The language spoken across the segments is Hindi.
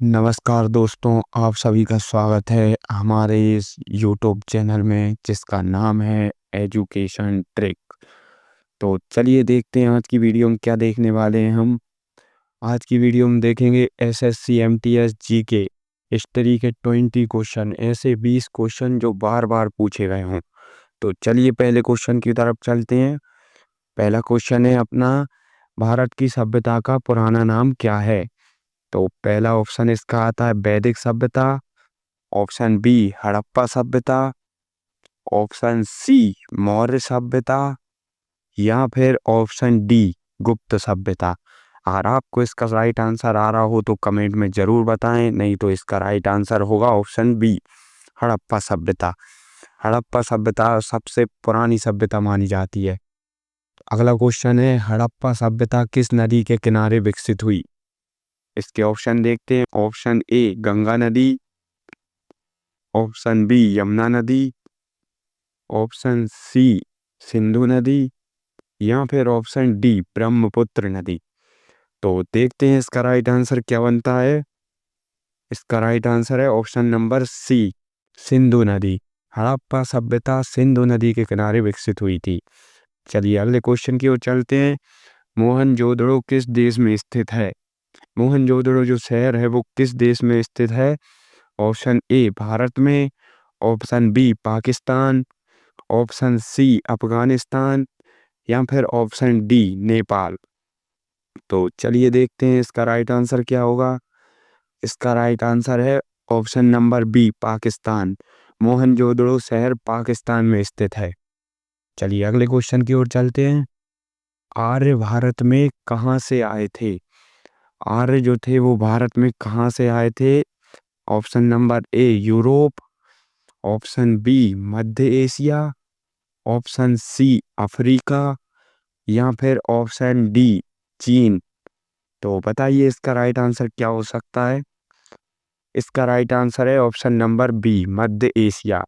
नमस्कार दोस्तों, आप सभी का स्वागत है हमारे इस यूट्यूब चैनल में जिसका नाम है एजुकेशन ट्रिक। तो चलिए देखते हैं आज की वीडियो में क्या देखने वाले हैं हम। आज की वीडियो में देखेंगे एसएससी एमटीएस जीके हिस्ट्री के 20 क्वेश्चन, ऐसे 20 क्वेश्चन जो बार बार पूछे गए हों। तो चलिए पहले क्वेश्चन की तरफ चलते हैं। पहला क्वेश्चन है अपना, भारत की सभ्यता का पुराना नाम क्या है? तो पहला ऑप्शन इसका आता है वैदिक सभ्यता, ऑप्शन बी हड़प्पा सभ्यता, ऑप्शन सी मौर्य सभ्यता, या फिर ऑप्शन डी गुप्त सभ्यता। अगर आपको इसका राइट आंसर आ रहा हो तो कमेंट में जरूर बताएं, नहीं तो इसका राइट आंसर होगा ऑप्शन बी हड़प्पा सभ्यता। हड़प्पा सभ्यता सबसे पुरानी सभ्यता मानी जाती है। अगला क्वेश्चन है, हड़प्पा सभ्यता किस नदी के किनारे विकसित हुई? इसके ऑप्शन देखते हैं। ऑप्शन ए गंगा नदी, ऑप्शन बी यमुना नदी, ऑप्शन सी सिंधु नदी, या फिर ऑप्शन डी ब्रह्मपुत्र नदी। तो देखते हैं इसका राइट आंसर क्या बनता है। इसका राइट आंसर है ऑप्शन नंबर सी सिंधु नदी। हड़प्पा सभ्यता सिंधु नदी के किनारे विकसित हुई थी। चलिए अगले क्वेश्चन की ओर चलते हैं। मोहनजोदड़ो किस देश में स्थित है? मोहनजोदड़ो जो शहर है वो किस देश में स्थित है? ऑप्शन ए भारत में, option B Pakistan, option C Afghanistan, या फिर ऑप्शन डी नेपाल। तो चलिए देखते हैं इसका राइट आंसर क्या होगा। इसका राइट आंसर है option number B Pakistan. Mohenjodaro शहर पाकिस्तान में स्थित है। चलिए अगले क्वेश्चन की ओर चलते हैं। आर्य भारत में कहाँ से आए थे? आर्य जो थे वो भारत में कहाँ से आए थे? Option number A Europe, option B मध्य एशिया, ऑप्शन सी अफ्रीका, या फिर ऑप्शन डी चीन। तो बताइए इसका राइट आंसर क्या हो सकता है। इसका राइट आंसर है ऑप्शन नंबर बी मध्य एशिया।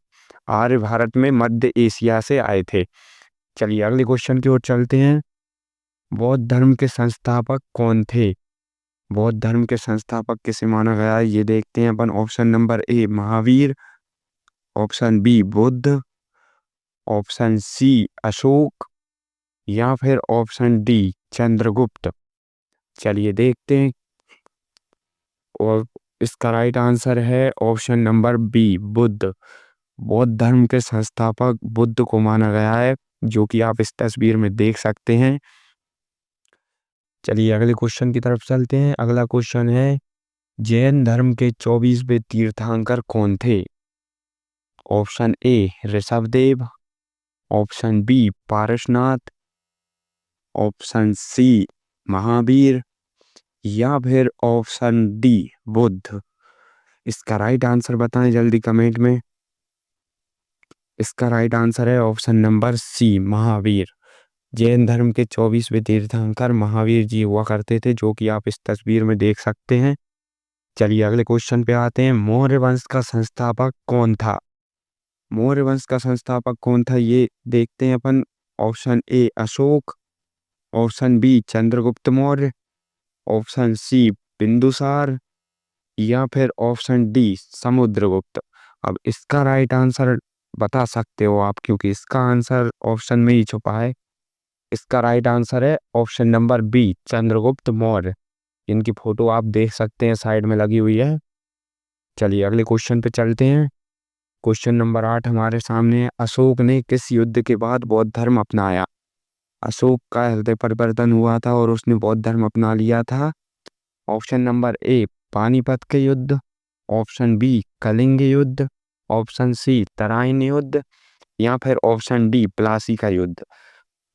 आर्य भारत में मध्य एशिया से आए थे। चलिए अगले क्वेश्चन की ओर चलते हैं। बौद्ध धर्म के संस्थापक कौन थे? बौद्ध धर्म के संस्थापक किसे माना गया है ये देखते हैं अपन। Option number A Mahavir, option B Buddha, option C Ashok, या फिर ऑप्शन डी चंद्रगुप्त। चलिए देखते हैं। और इसका राइट आंसर है ऑप्शन नंबर बी बुद्ध। बौद्ध धर्म के संस्थापक बुद्ध को माना गया है, जो कि आप इस तस्वीर में देख सकते हैं। चलिए अगले क्वेश्चन की तरफ चलते हैं। अगला क्वेश्चन है, जैन धर्म के 24वें तीर्थंकर कौन थे? Option A Rishabhdev, option B Parasnath, option C Mahavir, या फिर ऑप्शन डी बुद्ध। इसका राइट आंसर बताएं जल्दी कमेंट में। इसका राइट आंसर है option number C Mahavir. Jain धर्म के 24वें तीर्थंकर महावीर जी हुआ करते थे, जो कि आप इस तस्वीर में देख सकते हैं। चलिए अगले क्वेश्चन पे आते हैं। मौर्य वंश का संस्थापक कौन था? मौर्य वंश का संस्थापक कौन था ये देखते हैं अपन। Option A Ashok, option B Chandragupta Maurya, option C Bindusar, या फिर ऑप्शन डी समुद्रगुप्त। अब इसका राइट आंसर बता सकते हो आप, क्योंकि इसका आंसर ऑप्शन में ही छुपा है। इसका राइट आंसर है option number B Chandragupta Maurya. इनकी फोटो आप देख सकते हैं, साइड में लगी हुई है। चलिए अगले क्वेश्चन पे चलते हैं। क्वेश्चन नंबर 8 हमारे सामने है। अशोक ने किस युद्ध के बाद बौद्ध धर्म अपनाया? अशोक का हृदय परिवर्तन हुआ था और उसने बौद्ध धर्म अपना लिया था। ऑप्शन नंबर ए पानीपत के युद्ध, ऑप्शन बी कलिंग युद्ध, ऑप्शन सी तराइन युद्ध, या फिर ऑप्शन डी प्लासी का युद्ध।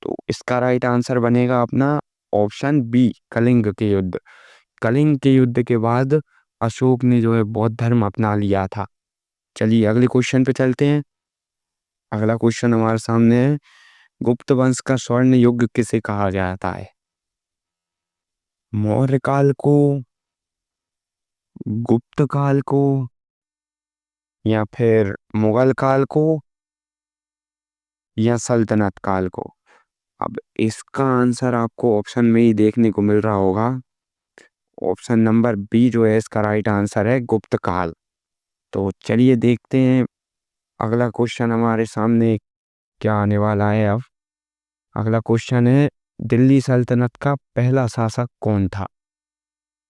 तो इसका राइट आंसर बनेगा अपना ऑप्शन बी कलिंग के युद्ध। कलिंग के युद्ध के बाद अशोक ने जो है बौद्ध धर्म अपना लिया था। चलिए अगले क्वेश्चन पे चलते हैं। अगला क्वेश्चन हमारे सामने है, गुप्त वंश का स्वर्ण युग किसे कहा जाता है? मौर्य काल को, गुप्त काल को, या फिर मुगल काल को, या सल्तनत काल को। अब इसका आंसर आपको ऑप्शन में ही देखने को मिल रहा होगा। ऑप्शन नंबर बी जो है इसका राइट आंसर है गुप्त काल। तो चलिए देखते हैं अगला क्वेश्चन हमारे सामने क्या आने वाला है। अब अगला क्वेश्चन है, दिल्ली सल्तनत का पहला शासक कौन था?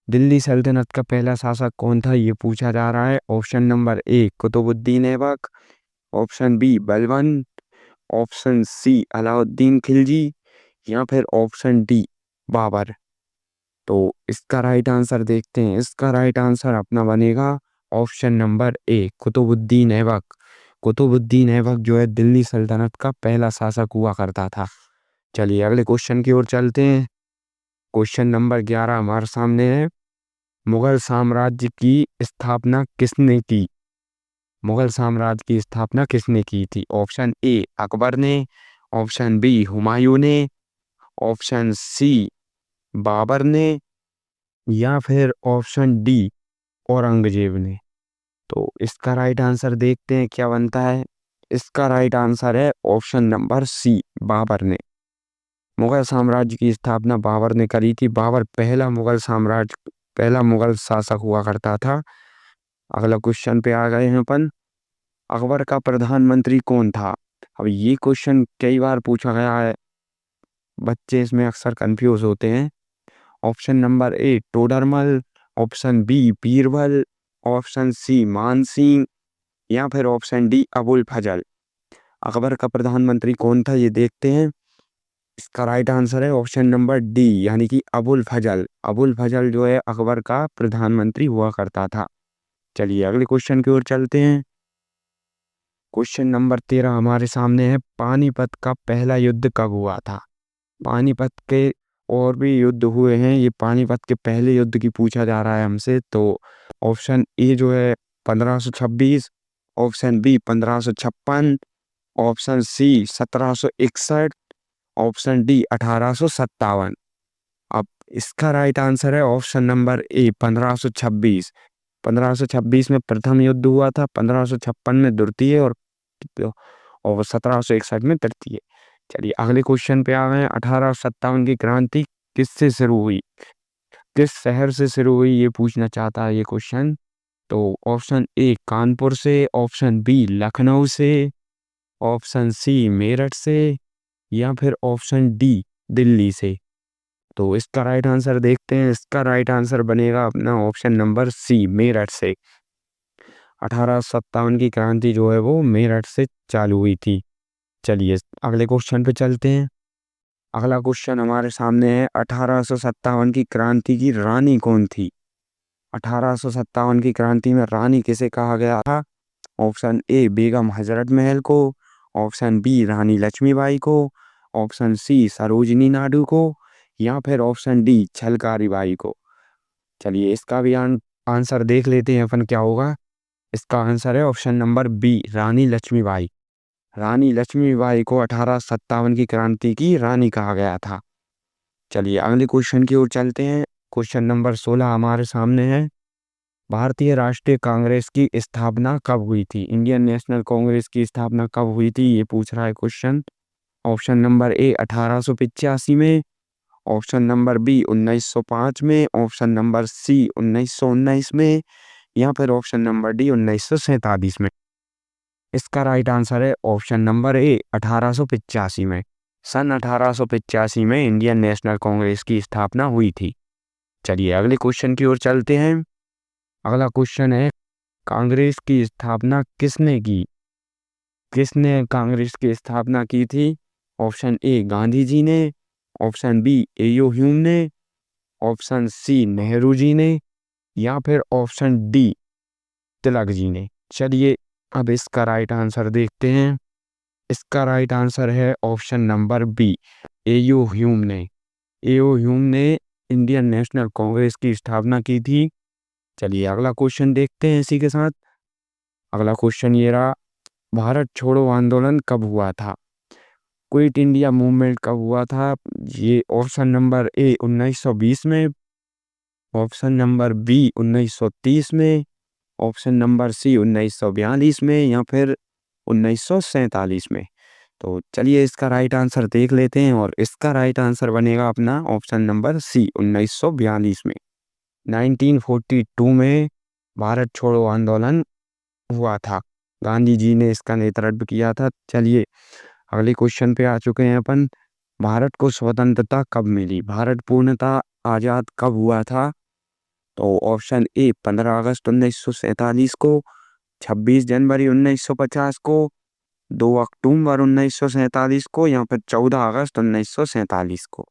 दिल्ली सल्तनत का पहला शासक कौन था ये पूछा जा रहा है। Option number A Qutubuddin Aibak, option B Balban, option C Alauddin Khilji या फिर ऑप्शन डी बाबर। तो इसका राइट आंसर देखते हैं। इसका राइट आंसर अपना बनेगा option number A Qutubuddin Aibak. Qutubuddin Aibak जो है दिल्ली सल्तनत का पहला शासक हुआ करता था। चलिए अगले क्वेश्चन की ओर चलते हैं। क्वेश्चन नंबर 11 हमारे सामने है, मुगल साम्राज्य की स्थापना किसने की? मुगल साम्राज्य की स्थापना किसने की थी? ऑप्शन ए अकबर ने, ऑप्शन बी हुमायूं ने, ऑप्शन सी बाबर ने या फिर ऑप्शन डी औरंगजेब ने। तो इसका राइट आंसर देखते हैं क्या बनता है। इसका राइट आंसर है ऑप्शन नंबर सी बाबर ने। मुगल साम्राज्य की स्थापना बाबर ने करी थी। बाबर पहला मुगल शासक हुआ करता था। अगला क्वेश्चन पे आ गए हैं अपन, अकबर का प्रधानमंत्री कौन था? अब ये क्वेश्चन कई बार पूछा गया है, बच्चे इसमें अक्सर कंफ्यूज होते हैं। Option number A Todarmal, option B Birbal, option C Man Singh या फिर ऑप्शन डी अबुल फजल। अकबर का प्रधानमंत्री कौन था ये देखते हैं। इसका राइट आंसर है ऑप्शन नंबर डी यानी कि अबुल फजल। अबुल फजल जो है अकबर का प्रधानमंत्री हुआ करता था। चलिए अगले क्वेश्चन की ओर चलते हैं। क्वेश्चन नंबर 13 हमारे सामने है, पानीपत का पहला युद्ध कब हुआ था? पानीपत के और भी युद्ध हुए हैं, ये पानीपत के पहले युद्ध की पूछा जा रहा है हमसे। तो ऑप्शन ए जो है 1526, option B 1556, option C 1761, option D 1857। अब इसका राइट आंसर है ऑप्शन नंबर ए 1526। 1526 में प्रथम युद्ध हुआ था, 1556 में द्वितीय और 1761 में तृतीय। चलिए अगले क्वेश्चन पे आ गए हैं। 1857 की क्रांति किससे शुरू हुई? किस शहर से शुरू हुई ये पूछना चाहता है ये क्वेश्चन। तो ऑप्शन ए कानपुर से, ऑप्शन बी लखनऊ से, ऑप्शन सी मेरठ से या फिर ऑप्शन डी दिल्ली से। तो इसका राइट आंसर देखते हैं। इसका राइट आंसर बनेगा अपना ऑप्शन नंबर सी मेरठ से। 1857 की क्रांति जो है वो मेरठ से चालू हुई थी। चलिए अगले क्वेश्चन पे चलते हैं। अगला क्वेश्चन हमारे सामने है, 1857 की क्रांति की रानी कौन थी? 1857 की क्रांति में रानी किसे कहा गया था? ऑप्शन ए बेगम हजरत महल को, ऑप्शन बी रानी लक्ष्मीबाई को, ऑप्शन सी सरोजिनी नायडू को या फिर ऑप्शन डी झलकारी बाई को। चलिए इसका भी आंसर देख लेते हैं अपन क्या होगा। इसका आंसर है ऑप्शन नंबर बी रानी लक्ष्मीबाई। रानी लक्ष्मीबाई को 1857 की क्रांति की रानी कहा गया था। चलिए अगले क्वेश्चन की ओर चलते हैं। क्वेश्चन नंबर 16 हमारे सामने है, भारतीय राष्ट्रीय कांग्रेस की स्थापना कब हुई थी? इंडियन नेशनल कांग्रेस की स्थापना कब हुई थी ये पूछ रहा है क्वेश्चन। ऑप्शन नंबर ए 1885 में, ऑप्शन नंबर बी 1905 में, ऑप्शन नंबर सी 1919 में या फिर ऑप्शन नंबर डी 1947 में। इसका राइट आंसर है ऑप्शन नंबर ए 1885 में। सन 1885 में इंडियन नेशनल कांग्रेस की स्थापना हुई थी। चलिए अगले क्वेश्चन की ओर चलते हैं। अगला क्वेश्चन है, कांग्रेस की स्थापना किसने की? किसने कांग्रेस की स्थापना की थी? ऑप्शन ए गांधी जी ने, ऑप्शन बी एयो ह्यूम ने, ऑप्शन सी नेहरू जी ने या फिर ऑप्शन डी तिलक जी ने। चलिए अब इसका राइट आंसर देखते हैं। इसका राइट आंसर है ऑप्शन नंबर बी एयो ह्यूम ने। एयो ह्यूम ने इंडियन नेशनल कांग्रेस की स्थापना की थी। चलिए अगला क्वेश्चन देखते हैं इसी के साथ। अगला क्वेश्चन ये रहा, भारत छोड़ो आंदोलन कब हुआ था? क्विट इंडिया मूवमेंट कब हुआ था? ये ऑप्शन नंबर ए 1920 में, ऑप्शन नंबर बी 1930 में, ऑप्शन नंबर सी 1942 में या फिर 1947 में। तो चलिए इसका राइट आंसर देख लेते हैं और इसका राइट आंसर बनेगा अपना ऑप्शन नंबर सी 1942 में। 1942 में भारत छोड़ो आंदोलन हुआ था। गांधी जी ने इसका नेतृत्व किया था। चलिए अगले क्वेश्चन पे आ चुके हैं अपन। भारत को स्वतंत्रता कब मिली? भारत पूर्णतः आजाद कब हुआ था? तो ऑप्शन ए 15 अगस्त 1947 को, 26 जनवरी 1950 को, 2 अक्टूबर 1947 को, या फिर 14 अगस्त 1947 को।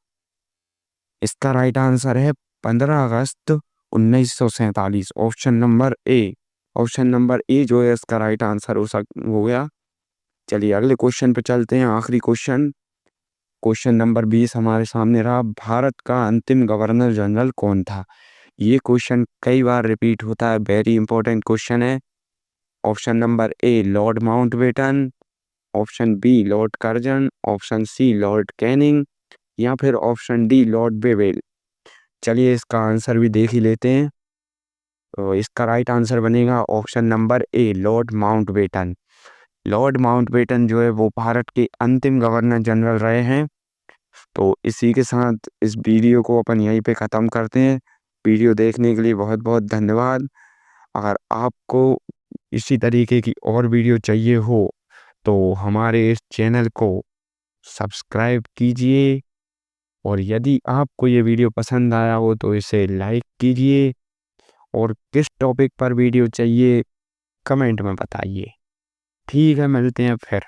इसका राइट आंसर है 15 अगस्त 1947, ऑप्शन नंबर ए। ऑप्शन नंबर ए जो है इसका राइट आंसर हो गया। चलिए अगले क्वेश्चन पे चलते हैं, आखिरी क्वेश्चन। क्वेश्चन नंबर 20 हमारे सामने रहा, भारत का अंतिम गवर्नर जनरल कौन था? ये क्वेश्चन कई बार रिपीट होता है, वेरी इंपॉर्टेंट क्वेश्चन है। Option number A Lord Mountbatten, option B Lord Curzon, option C Lord Canning, या फिर ऑप्शन डी लॉर्ड बेवेल। चलिए इसका आंसर भी देख ही लेते हैं। तो इसका राइट आंसर बनेगा option number A Lord Mountbatten. Lord Mountbatten जो है वो भारत के अंतिम गवर्नर जनरल रहे हैं। तो इसी के साथ इस वीडियो को अपन यहीं पे ख़त्म करते हैं। वीडियो देखने के लिए बहुत बहुत धन्यवाद। अगर आपको इसी तरीके की और वीडियो चाहिए हो तो हमारे इस चैनल को सब्सक्राइब कीजिए, और यदि आपको ये वीडियो पसंद आया हो तो इसे लाइक कीजिए, और किस टॉपिक पर वीडियो चाहिए कमेंट में बताइए। ठीक है, मिलते हैं फिर।